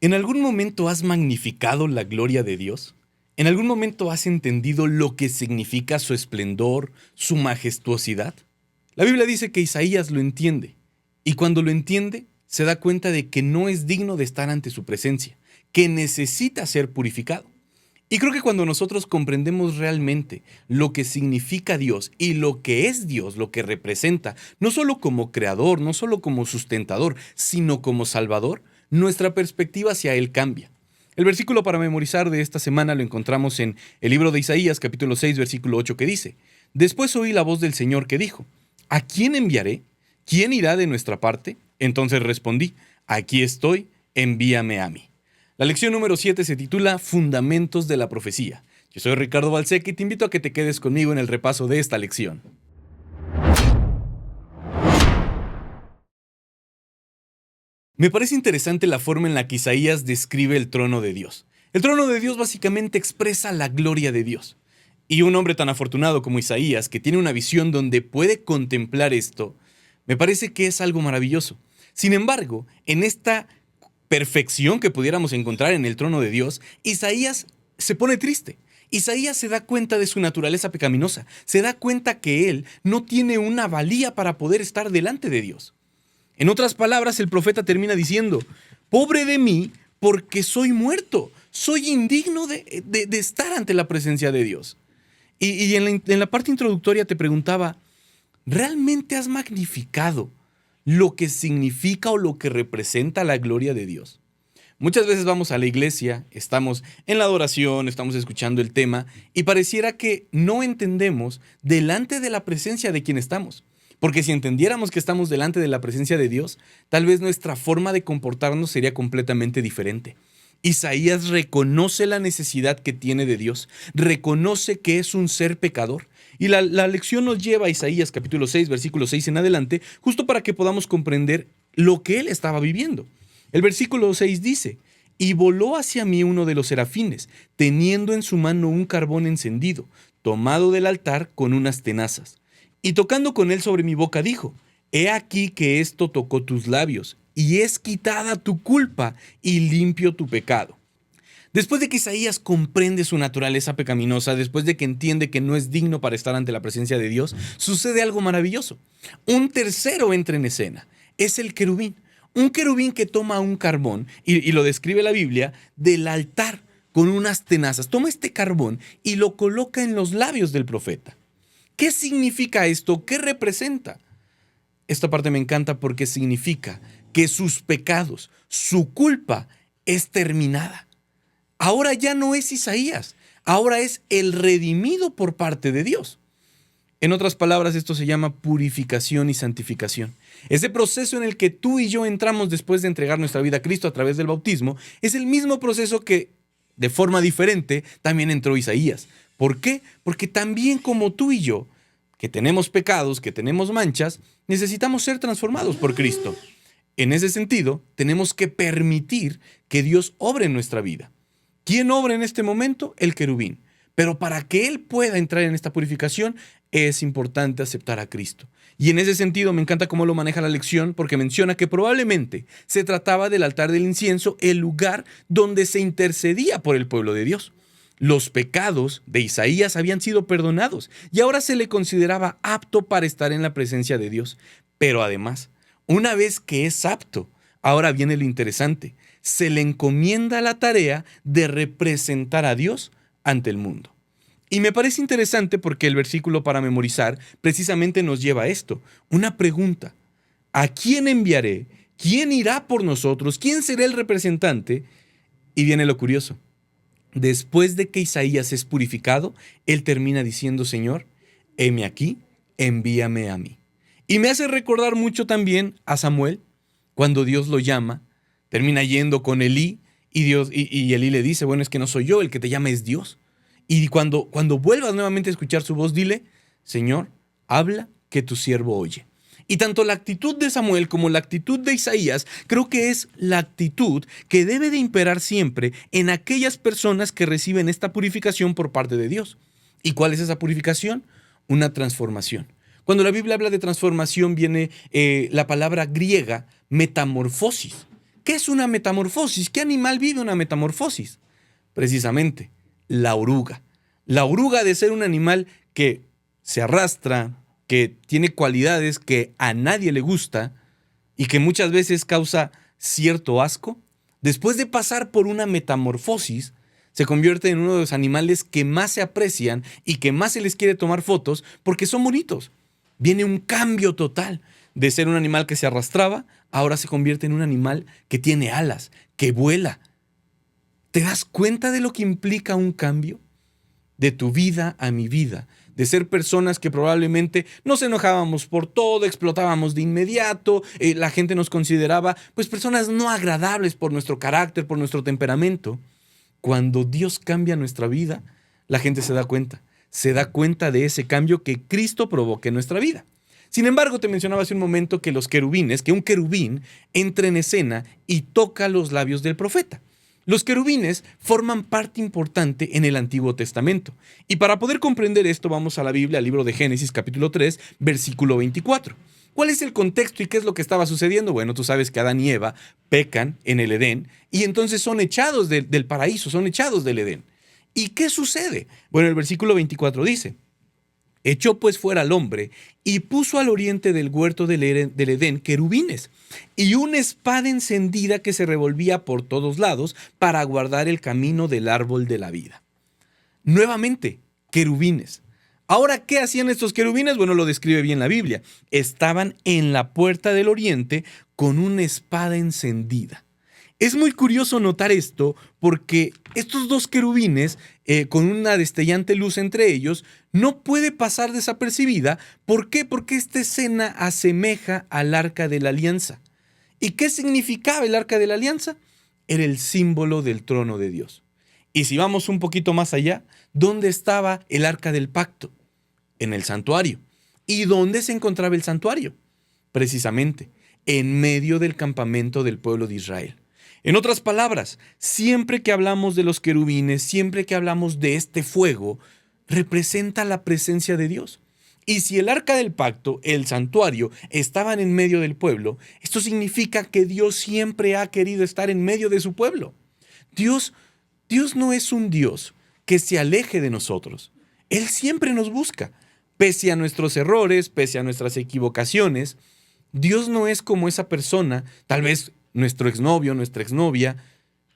¿En algún momento has magnificado la gloria de Dios? ¿En algún momento has entendido lo que significa su esplendor, su majestuosidad? La Biblia dice que Isaías lo entiende, y cuando lo entiende, se da cuenta de que no es digno de estar ante su presencia, que necesita ser purificado. Y creo que cuando nosotros comprendemos realmente lo que significa Dios y lo que es Dios, lo que representa, no solo como creador, no solo como sustentador, sino como salvador, nuestra perspectiva hacia Él cambia. El versículo para memorizar de esta semana lo encontramos en el libro de Isaías, capítulo 6, versículo 8, que dice: Después oí la voz del Señor que dijo: ¿A quién enviaré? ¿Quién irá de nuestra parte? Entonces respondí: Aquí estoy, envíame a mí. La lección número 7 se titula Fundamentos de la Profecía. Yo soy Ricardo Balseca y te invito a que te quedes conmigo en el repaso de esta lección. Me parece interesante la forma en la que Isaías describe el trono de Dios. El trono de Dios básicamente expresa la gloria de Dios. Y un hombre tan afortunado como Isaías, que tiene una visión donde puede contemplar esto, me parece que es algo maravilloso. Sin embargo, en esta perfección que pudiéramos encontrar en el trono de Dios, Isaías se pone triste. Isaías se da cuenta de su naturaleza pecaminosa, se da cuenta que él no tiene una valía para poder estar delante de Dios. En otras palabras, el profeta termina diciendo: pobre de mí, porque soy muerto, soy indigno de estar ante la presencia de Dios. Y en la parte introductoria te preguntaba: ¿realmente has magnificado lo que significa o lo que representa la gloria de Dios? Muchas veces vamos a la iglesia, estamos en la adoración, estamos escuchando el tema y pareciera que no entendemos delante de la presencia de quien estamos. Porque si entendiéramos que estamos delante de la presencia de Dios, tal vez nuestra forma de comportarnos sería completamente diferente. Isaías reconoce la necesidad que tiene de Dios, reconoce que es un ser pecador. Y la lección nos lleva a Isaías capítulo 6, versículo 6 en adelante, justo para que podamos comprender lo que él estaba viviendo. El versículo 6 dice: Y voló hacia mí uno de los serafines, teniendo en su mano un carbón encendido, tomado del altar con unas tenazas. Y tocando con él sobre mi boca dijo: He aquí que esto tocó tus labios, y es quitada tu culpa y limpio tu pecado. Después de que Isaías comprende su naturaleza pecaminosa, después de que entiende que no es digno para estar ante la presencia de Dios, sucede algo maravilloso. Un tercero entra en escena. Es el querubín. Un querubín que toma un carbón, y lo describe la Biblia, del altar con unas tenazas. Toma este carbón y lo coloca en los labios del profeta. ¿Qué significa esto? ¿Qué representa? Esta parte me encanta porque significa que sus pecados, su culpa es terminada. Ahora ya no es Isaías, ahora es el redimido por parte de Dios. En otras palabras, esto se llama purificación y santificación. Ese proceso en el que tú y yo entramos después de entregar nuestra vida a Cristo a través del bautismo es el mismo proceso que, de forma diferente, también entró Isaías. ¿Por qué? Porque también como tú y yo, que tenemos pecados, que tenemos manchas, necesitamos ser transformados por Cristo. En ese sentido, tenemos que permitir que Dios obre en nuestra vida. ¿Quién obra en este momento? El querubín. Pero para que Él pueda entrar en esta purificación, es importante aceptar a Cristo. Y en ese sentido me encanta cómo lo maneja la lección, porque menciona que probablemente se trataba del altar del incienso, el lugar donde se intercedía por el pueblo de Dios. Los pecados de Isaías habían sido perdonados y ahora se le consideraba apto para estar en la presencia de Dios. Pero además, una vez que es apto, ahora viene lo interesante: se le encomienda la tarea de representar a Dios ante el mundo. Y me parece interesante porque el versículo para memorizar precisamente nos lleva a esto, una pregunta: ¿a quién enviaré? ¿Quién irá por nosotros? ¿Quién será el representante? Y viene lo curioso. Después de que Isaías es purificado, él termina diciendo: Señor, heme aquí, envíame a mí. Y me hace recordar mucho también a Samuel, cuando Dios lo llama, termina yendo con Elí, y Elí le dice: bueno, es que no soy yo, el que te llama es Dios. Y cuando vuelvas nuevamente a escuchar su voz, dile: Señor, habla, que tu siervo oye. Y tanto la actitud de Samuel como la actitud de Isaías creo que es la actitud que debe de imperar siempre en aquellas personas que reciben esta purificación por parte de Dios. ¿Y cuál es esa purificación? Una transformación. Cuando la Biblia habla de transformación viene la palabra griega metamorfosis, ¿Qué es una metamorfosis? ¿Qué animal vive una metamorfosis? Precisamente, la oruga. La oruga, de ser un animal que se arrastra, que tiene cualidades que a nadie le gusta y que muchas veces causa cierto asco, después de pasar por una metamorfosis, se convierte en uno de los animales que más se aprecian y que más se les quiere tomar fotos porque son bonitos. Viene un cambio total. De ser un animal que se arrastraba, ahora se convierte en un animal que tiene alas, que vuela. ¿Te das cuenta de lo que implica un cambio? De tu vida a mi vida, de ser personas que probablemente nos enojábamos por todo, explotábamos de inmediato, la gente nos consideraba pues personas no agradables por nuestro carácter, por nuestro temperamento. Cuando Dios cambia nuestra vida, la gente se da cuenta de ese cambio que Cristo provoca en nuestra vida. Sin embargo, te mencionaba hace un momento que un querubín entra en escena y toca los labios del profeta. Los querubines forman parte importante en el Antiguo Testamento. Y para poder comprender esto, vamos a la Biblia, al libro de Génesis, capítulo 3, versículo 24. ¿Cuál es el contexto y qué es lo que estaba sucediendo? Bueno, tú sabes que Adán y Eva pecan en el Edén y entonces son echados del paraíso, son echados del Edén. ¿Y qué sucede? Bueno, el versículo 24 dice: echó pues fuera al hombre y puso al oriente del huerto del Edén querubines y una espada encendida que se revolvía por todos lados para guardar el camino del árbol de la vida. Nuevamente, querubines. Ahora, ¿qué hacían estos querubines? Bueno, lo describe bien la Biblia. Estaban en la puerta del oriente con una espada encendida. Es muy curioso notar esto porque estos dos querubines, con una destellante luz entre ellos, no puede pasar desapercibida. ¿Por qué? Porque esta escena asemeja al Arca de la Alianza. ¿Y qué significaba el Arca de la Alianza? Era el símbolo del trono de Dios. Y si vamos un poquito más allá, ¿dónde estaba el Arca del Pacto? En el santuario. ¿Y dónde se encontraba el santuario? Precisamente, en medio del campamento del pueblo de Israel. En otras palabras, siempre que hablamos de los querubines, siempre que hablamos de este fuego, representa la presencia de Dios. Y si el arca del pacto, el santuario, estaban en medio del pueblo, esto significa que Dios siempre ha querido estar en medio de su pueblo. Dios no es un Dios que se aleje de nosotros. Él siempre nos busca, pese a nuestros errores, pese a nuestras equivocaciones. Dios no es como esa persona, tal vez nuestro exnovio, nuestra exnovia,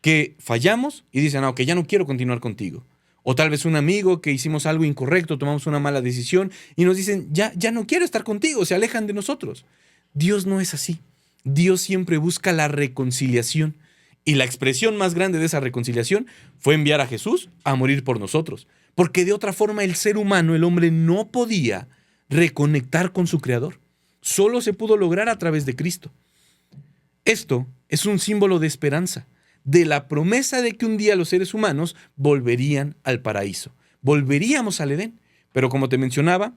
que fallamos y dicen, ok, ya no quiero continuar contigo. O tal vez un amigo que hicimos algo incorrecto, tomamos una mala decisión y nos dicen, ya no quiero estar contigo, se alejan de nosotros. Dios no es así. Dios siempre busca la reconciliación. Y la expresión más grande de esa reconciliación fue enviar a Jesús a morir por nosotros. Porque de otra forma el ser humano, el hombre, no podía reconectar con su Creador. Solo se pudo lograr a través de Cristo. Esto es un símbolo de esperanza, de la promesa de que un día los seres humanos volverían al paraíso, volveríamos al Edén. Pero como te mencionaba,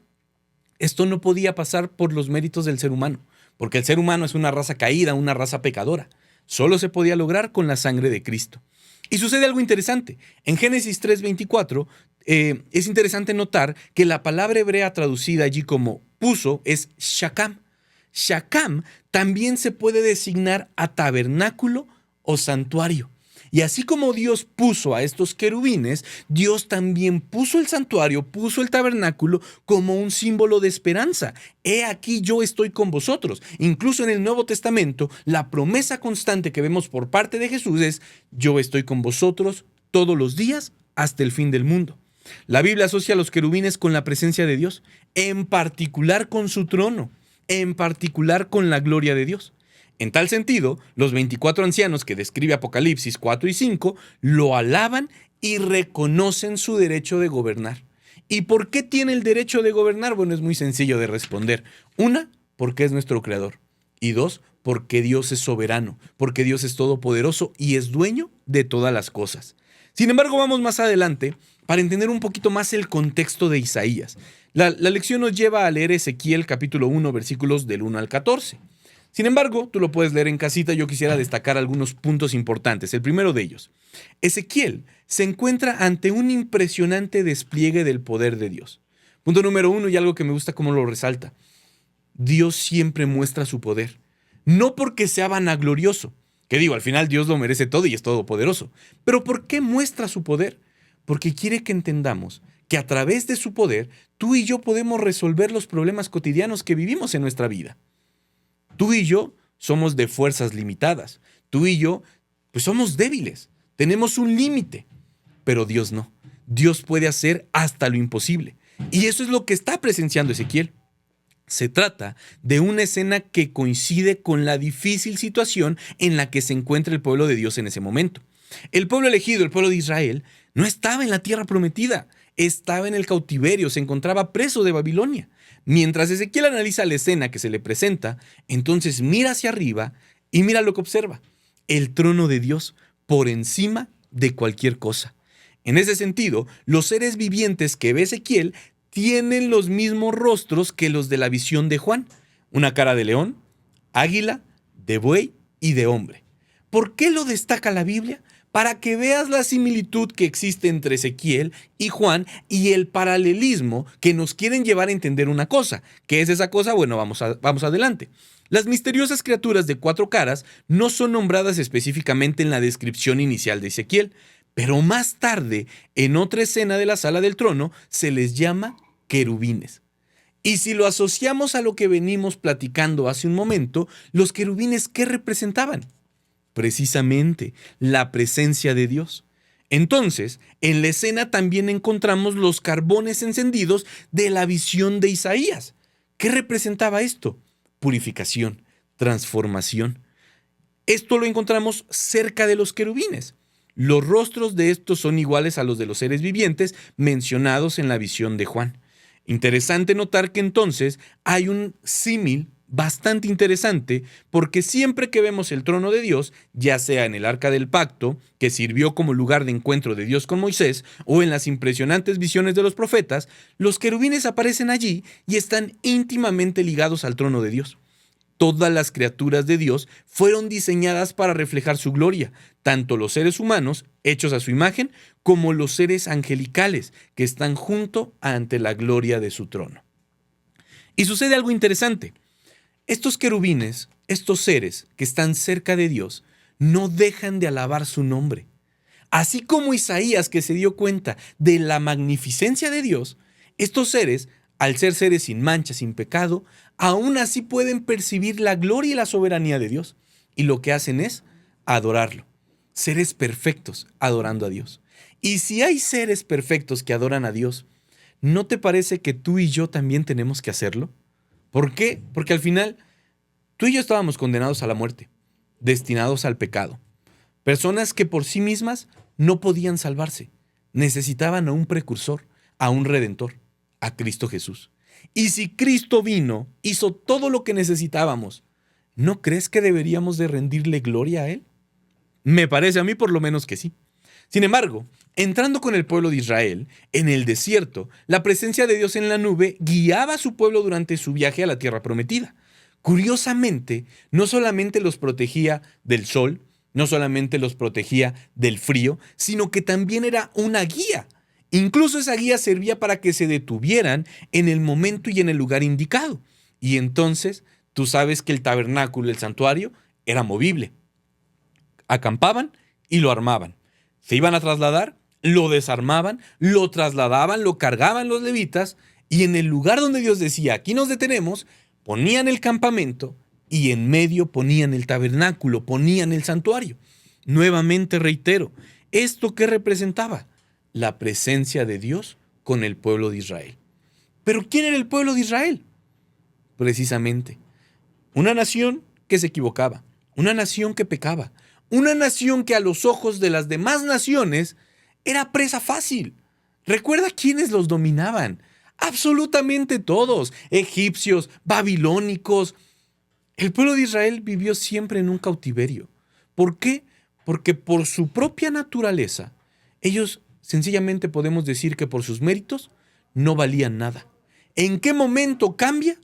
esto no podía pasar por los méritos del ser humano, porque el ser humano es una raza caída, una raza pecadora. Solo se podía lograr con la sangre de Cristo. Y sucede algo interesante. En Génesis 3:24 es interesante notar que la palabra hebrea traducida allí como puso es shakam. Shakam también se puede designar a tabernáculo o santuario. Y así como Dios puso a estos querubines, Dios también puso el santuario, puso el tabernáculo como un símbolo de esperanza. He aquí yo estoy con vosotros. Incluso en el Nuevo Testamento, la promesa constante que vemos por parte de Jesús es, yo estoy con vosotros todos los días hasta el fin del mundo. La Biblia asocia a los querubines con la presencia de Dios, en particular con su trono, en particular con la gloria de Dios. En tal sentido, los 24 ancianos que describe Apocalipsis 4 y 5 lo alaban y reconocen su derecho de gobernar. ¿Y por qué tiene el derecho de gobernar? Bueno, es muy sencillo de responder. Una, porque es nuestro creador. Y dos, porque Dios es soberano, porque Dios es todopoderoso y es dueño de todas las cosas. Sin embargo, vamos más adelante para entender un poquito más el contexto de Isaías. La lección nos lleva a leer Ezequiel capítulo 1, versículos del 1 al 14. Sin embargo, tú lo puedes leer en casita. Yo quisiera destacar algunos puntos importantes. El primero de ellos, Ezequiel se encuentra ante un impresionante despliegue del poder de Dios. Punto número 1, y algo que me gusta cómo lo resalta. Dios siempre muestra su poder. No porque sea vanaglorioso. Que digo, al final Dios lo merece todo y es todopoderoso. Pero ¿por qué muestra su poder? Porque quiere que entendamos que a través de su poder, tú y yo podemos resolver los problemas cotidianos que vivimos en nuestra vida. Tú y yo somos de fuerzas limitadas. Tú y yo, pues somos débiles. Tenemos un límite. Pero Dios no. Dios puede hacer hasta lo imposible. Y eso es lo que está presenciando Ezequiel. Se trata de una escena que coincide con la difícil situación en la que se encuentra el pueblo de Dios en ese momento. El pueblo elegido, el pueblo de Israel, no estaba en la tierra prometida, estaba en el cautiverio, se encontraba preso de Babilonia. Mientras Ezequiel analiza la escena que se le presenta, entonces mira hacia arriba y mira lo que observa: el trono de Dios por encima de cualquier cosa. En ese sentido, los seres vivientes que ve Ezequiel tienen los mismos rostros que los de la visión de Juan: una cara de león, águila, de buey y de hombre. ¿Por qué lo destaca la Biblia? Para que veas la similitud que existe entre Ezequiel y Juan y el paralelismo que nos quieren llevar a entender una cosa. ¿Qué es esa cosa? Bueno, vamos adelante. Las misteriosas criaturas de 4 caras no son nombradas específicamente en la descripción inicial de Ezequiel, pero más tarde, en otra escena de la sala del trono, se les llama querubines. Y si lo asociamos a lo que venimos platicando hace un momento, los querubines, ¿qué representaban? Precisamente la presencia de Dios. Entonces, en la escena también encontramos los carbones encendidos de la visión de Isaías. ¿Qué representaba esto? Purificación, transformación. Esto lo encontramos cerca de los querubines. Los rostros de estos son iguales a los de los seres vivientes mencionados en la visión de Juan. Interesante notar que entonces hay un símil bastante interesante, porque siempre que vemos el trono de Dios, ya sea en el Arca del Pacto, que sirvió como lugar de encuentro de Dios con Moisés, o en las impresionantes visiones de los profetas, los querubines aparecen allí y están íntimamente ligados al trono de Dios. Todas las criaturas de Dios fueron diseñadas para reflejar su gloria, tanto los seres humanos, hechos a su imagen, como los seres angelicales, que están junto ante la gloria de su trono. Y sucede algo interesante. Estos querubines, estos seres que están cerca de Dios, no dejan de alabar su nombre. Así como Isaías, que se dio cuenta de la magnificencia de Dios, estos seres, al ser seres sin mancha, sin pecado, aún así pueden percibir la gloria y la soberanía de Dios. Y lo que hacen es adorarlo. Seres perfectos adorando a Dios. Y si hay seres perfectos que adoran a Dios, ¿no te parece que tú y yo también tenemos que hacerlo? ¿Por qué? Porque al final, tú y yo estábamos condenados a la muerte, destinados al pecado. Personas que por sí mismas no podían salvarse. Necesitaban a un precursor, a un redentor, a Cristo Jesús. Y si Cristo vino, hizo todo lo que necesitábamos, ¿no crees que deberíamos de rendirle gloria a Él? Me parece a mí por lo menos que sí. Sin embargo, entrando con el pueblo de Israel, en el desierto, la presencia de Dios en la nube guiaba a su pueblo durante su viaje a la tierra prometida. Curiosamente, no solamente los protegía del sol, no solamente los protegía del frío, sino que también era una guía. Incluso esa guía servía para que se detuvieran en el momento y en el lugar indicado. Y entonces, tú sabes que el tabernáculo, el santuario, era movible. Acampaban y lo armaban. Se iban a trasladar, lo desarmaban, lo trasladaban, lo cargaban los levitas, y en el lugar donde Dios decía, aquí nos detenemos, ponían el campamento y en medio ponían el tabernáculo, ponían el santuario. Nuevamente reitero, ¿esto qué representaba? La presencia de Dios con el pueblo de Israel. ¿Pero quién era el pueblo de Israel? Precisamente, una nación que se equivocaba, una nación que pecaba, una nación que a los ojos de las demás naciones era presa fácil. Recuerda quiénes los dominaban. Absolutamente todos, egipcios, babilónicos. El pueblo de Israel vivió siempre en un cautiverio. ¿Por qué? Porque por su propia naturaleza, ellos sencillamente podemos decir que por sus méritos no valían nada. ¿En qué momento cambia?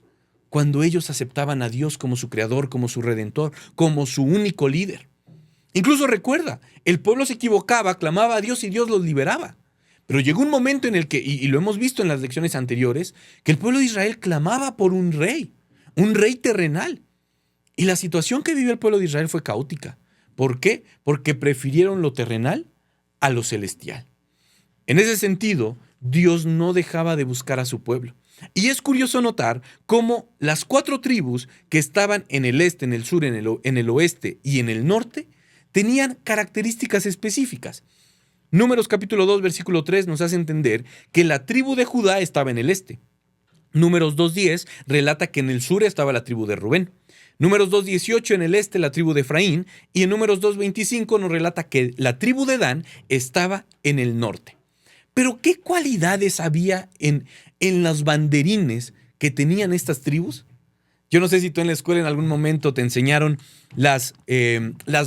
Cuando ellos aceptaban a Dios como su creador, como su redentor, como su único líder. Incluso recuerda, el pueblo se equivocaba, clamaba a Dios y Dios los liberaba. Pero llegó un momento en el que, y lo hemos visto en las lecciones anteriores, que el pueblo de Israel clamaba por un rey terrenal. Y la situación que vivió el pueblo de Israel fue caótica. ¿Por qué? Porque prefirieron lo terrenal a lo celestial. En ese sentido, Dios no dejaba de buscar a su pueblo. Y es curioso notar cómo las 4 tribus que estaban en el este, en el sur, en el oeste y en el norte, tenían características específicas. Números capítulo 2, versículo 3 nos hace entender que la tribu de Judá estaba en el este. Números 2.10 relata que en el sur estaba la tribu de Rubén. Números 2.18 en el este la tribu de Efraín. Y en Números 2.25 nos relata que la tribu de Dan estaba en el norte. Pero ¿qué cualidades había en los banderines que tenían estas tribus? Yo no sé si tú en la escuela en algún momento te enseñaron las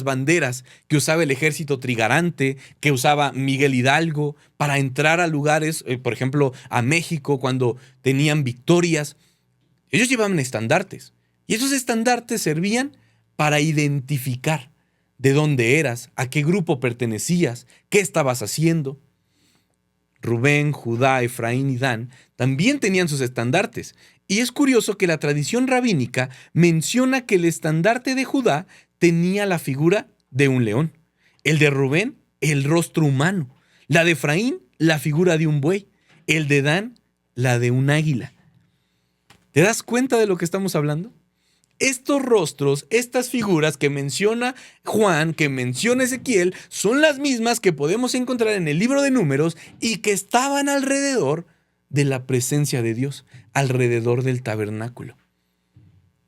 banderas que usaba el ejército trigarante, que usaba Miguel Hidalgo para entrar a lugares, por ejemplo, a México cuando tenían victorias. Ellos llevaban estandartes y esos estandartes servían para identificar de dónde eras, a qué grupo pertenecías, qué estabas haciendo. Rubén, Judá, Efraín y Dan también tenían sus estandartes. Y es curioso que la tradición rabínica menciona que el estandarte de Judá tenía la figura de un león. El de Rubén, el rostro humano. La de Efraín, la figura de un buey. El de Dan, la de un águila. ¿Te das cuenta de lo que estamos hablando? Estos rostros, estas figuras que menciona Juan, que menciona Ezequiel, son las mismas que podemos encontrar en el libro de Números y que estaban alrededor de la presencia de Dios, alrededor del tabernáculo.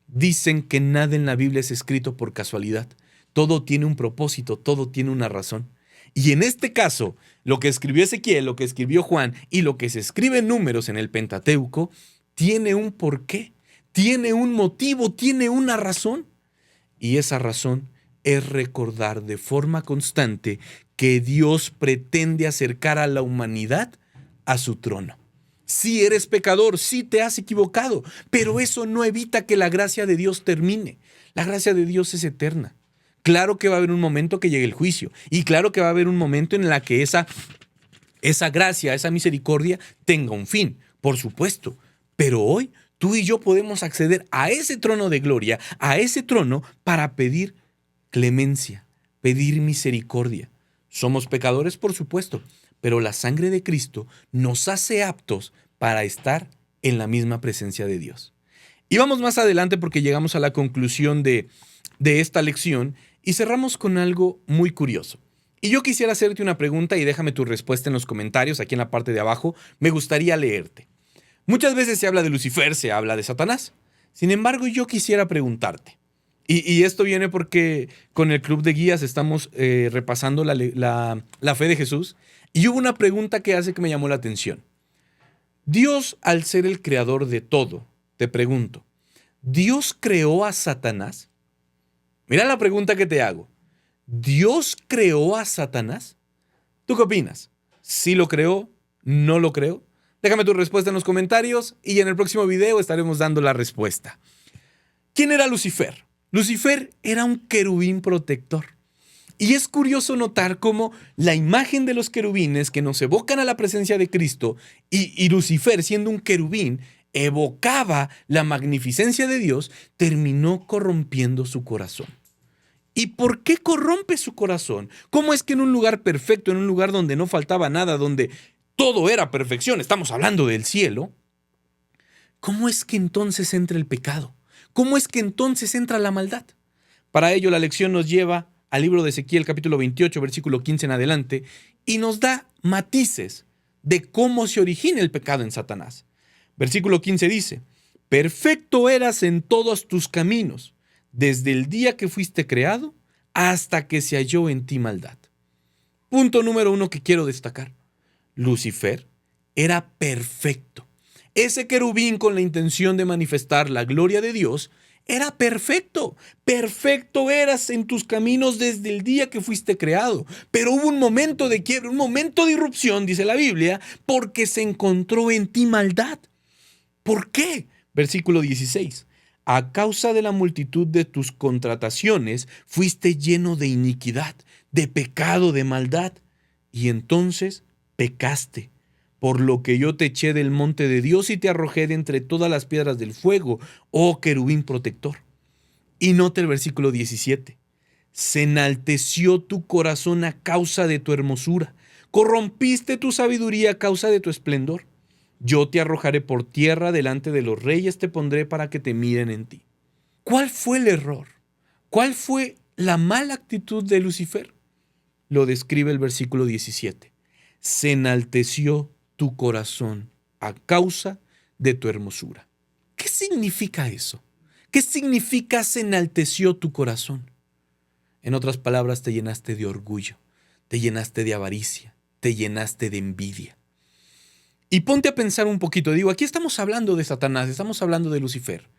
Dicen que nada en la Biblia es escrito por casualidad. Todo tiene un propósito, todo tiene una razón. Y en este caso, lo que escribió Ezequiel, lo que escribió Juan y lo que se escribe en Números en el Pentateuco, tiene un porqué. Tiene un motivo, tiene una razón. Y esa razón es recordar de forma constante que Dios pretende acercar a la humanidad a su trono. Sí eres pecador, sí te has equivocado, pero eso no evita que la gracia de Dios termine. La gracia de Dios es eterna. Claro que va a haber un momento que llegue el juicio y claro que va a haber un momento en la que esa gracia, esa misericordia tenga un fin, por supuesto. Pero hoy tú y yo podemos acceder a ese trono de gloria, a ese trono para pedir clemencia, pedir misericordia. Somos pecadores, por supuesto, pero la sangre de Cristo nos hace aptos para estar en la misma presencia de Dios. Y vamos más adelante porque llegamos a la conclusión de esta lección y cerramos con algo muy curioso. Y yo quisiera hacerte una pregunta y déjame tu respuesta en los comentarios, aquí en la parte de abajo. Me gustaría leerte. Muchas veces se habla de Lucifer, se habla de Satanás. Sin embargo, yo quisiera preguntarte, y esto viene porque con el Club de Guías estamos repasando la fe de Jesús, y hubo una pregunta que hace que me llamó la atención. Dios, al ser el creador de todo, te pregunto, ¿Dios creó a Satanás? Mira la pregunta que te hago. ¿Dios creó a Satanás? ¿Tú qué opinas? ¿Sí lo creó? ¿No lo creó? Déjame tu respuesta en los comentarios y en el próximo video estaremos dando la respuesta. ¿Quién era Lucifer? Lucifer era un querubín protector. Y es curioso notar cómo la imagen de los querubines que nos evocan a la presencia de Cristo y Lucifer siendo un querubín evocaba la magnificencia de Dios, terminó corrompiendo su corazón. ¿Y por qué corrompe su corazón? ¿Cómo es que en un lugar perfecto, en un lugar donde no faltaba nada, donde todo era perfección, estamos hablando del cielo, ¿cómo es que entonces entra el pecado? ¿Cómo es que entonces entra la maldad? Para ello la lección nos lleva al libro de Ezequiel capítulo 28, versículo 15 en adelante, y nos da matices de cómo se origina el pecado en Satanás. Versículo 15 dice, perfecto eras en todos tus caminos, desde el día que fuiste creado hasta que se halló en ti maldad. Punto número 1 que quiero destacar. Lucifer era perfecto. Ese querubín con la intención de manifestar la gloria de Dios era perfecto. Perfecto eras en tus caminos desde el día que fuiste creado. Pero hubo un momento de quiebre, un momento de irrupción, dice la Biblia, porque se encontró en ti maldad. ¿Por qué? Versículo 16. A causa de la multitud de tus contrataciones, fuiste lleno de iniquidad, de pecado, de maldad. Y entonces pecaste, por lo que yo te eché del monte de Dios y te arrojé de entre todas las piedras del fuego, oh querubín protector. Y nota el versículo 17. Se enalteció tu corazón a causa de tu hermosura. Corrompiste tu sabiduría a causa de tu esplendor. Yo te arrojaré por tierra, delante de los reyes te pondré para que te miren en ti. ¿Cuál fue el error? ¿Cuál fue la mala actitud de Lucifer? Lo describe el versículo 17. Se enalteció tu corazón a causa de tu hermosura. ¿Qué significa eso? ¿Qué significa se enalteció tu corazón? En otras palabras, te llenaste de orgullo, te llenaste de avaricia, te llenaste de envidia. Y ponte a pensar un poquito. Digo, aquí estamos hablando de Satanás, estamos hablando de Lucifer.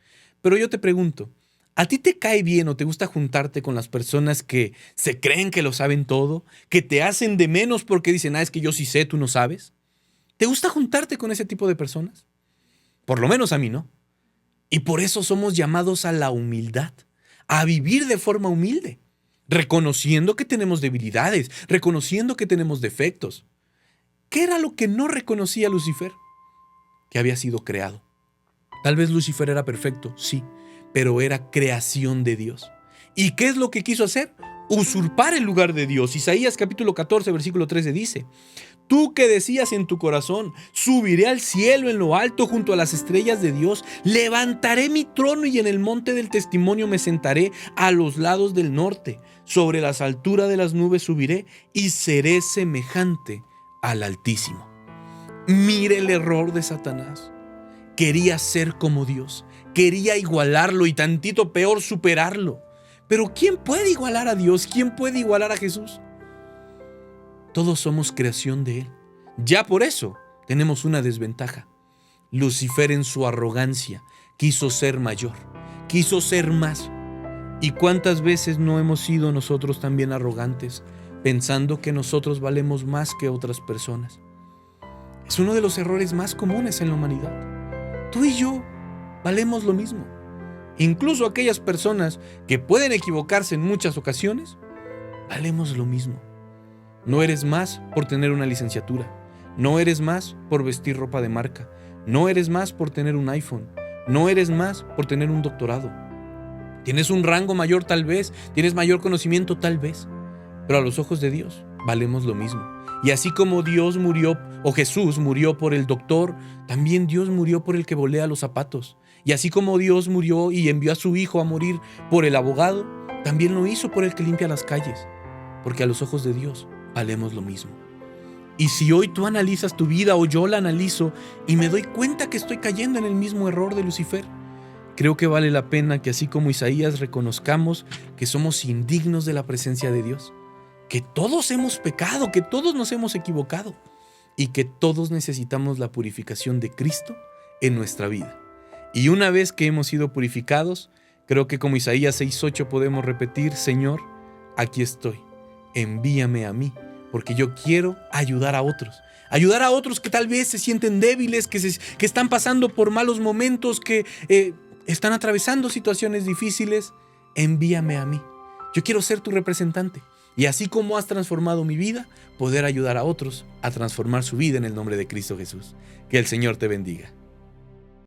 Pero yo te pregunto, ¿a ti te cae bien o te gusta juntarte con las personas que se creen que lo saben todo? ¿Que te hacen de menos porque dicen, es que yo sí sé, tú no sabes? ¿Te gusta juntarte con ese tipo de personas? Por lo menos a mí no. Y por eso somos llamados a la humildad, a vivir de forma humilde, reconociendo que tenemos debilidades, reconociendo que tenemos defectos. ¿Qué era lo que no reconocía Lucifer? Que había sido creado. Tal vez Lucifer era perfecto, sí, pero era creación de Dios. ¿Y qué es lo que quiso hacer? Usurpar el lugar de Dios. Isaías capítulo 14, versículo 13 dice: Tú que decías en tu corazón, subiré al cielo en lo alto junto a las estrellas de Dios, levantaré mi trono y en el monte del testimonio me sentaré a los lados del norte, sobre las alturas de las nubes subiré y seré semejante al Altísimo. Mire el error de Satanás. Quería ser como Dios, quería igualarlo y tantito peor superarlo. Pero ¿quién puede igualar a Dios? ¿Quién puede igualar a Jesús? Todos somos creación de Él. Ya por eso tenemos una desventaja. Lucifer en su arrogancia quiso ser mayor, quiso ser más. ¿Y cuántas veces no hemos sido nosotros también arrogantes, pensando que nosotros valemos más que otras personas? Es uno de los errores más comunes en la humanidad. Tú y yo valemos lo mismo. Incluso aquellas personas que pueden equivocarse en muchas ocasiones, valemos lo mismo. No eres más por tener una licenciatura. No eres más por vestir ropa de marca. No eres más por tener un iPhone. No eres más por tener un doctorado. Tienes un rango mayor tal vez, tienes mayor conocimiento tal vez, pero a los ojos de Dios valemos lo mismo. Y así como Dios murió, o Jesús murió por el doctor, también Dios murió por el que volea los zapatos. Y así como Dios murió y envió a su Hijo a morir por el abogado, también lo hizo por el que limpia las calles, porque a los ojos de Dios valemos lo mismo. Y si hoy tú analizas tu vida o yo la analizo y me doy cuenta que estoy cayendo en el mismo error de Lucifer, creo que vale la pena que así como Isaías reconozcamos que somos indignos de la presencia de Dios, que todos hemos pecado, que todos nos hemos equivocado y que todos necesitamos la purificación de Cristo en nuestra vida. Y una vez que hemos sido purificados, creo que como Isaías 6:8 podemos repetir: Señor, aquí estoy, envíame a mí, porque yo quiero ayudar a otros que tal vez se sienten débiles, que están pasando por malos momentos, que están atravesando situaciones difíciles. Envíame a mí. Yo quiero ser tu representante. Y así como has transformado mi vida, poder ayudar a otros a transformar su vida en el nombre de Cristo Jesús. Que el Señor te bendiga.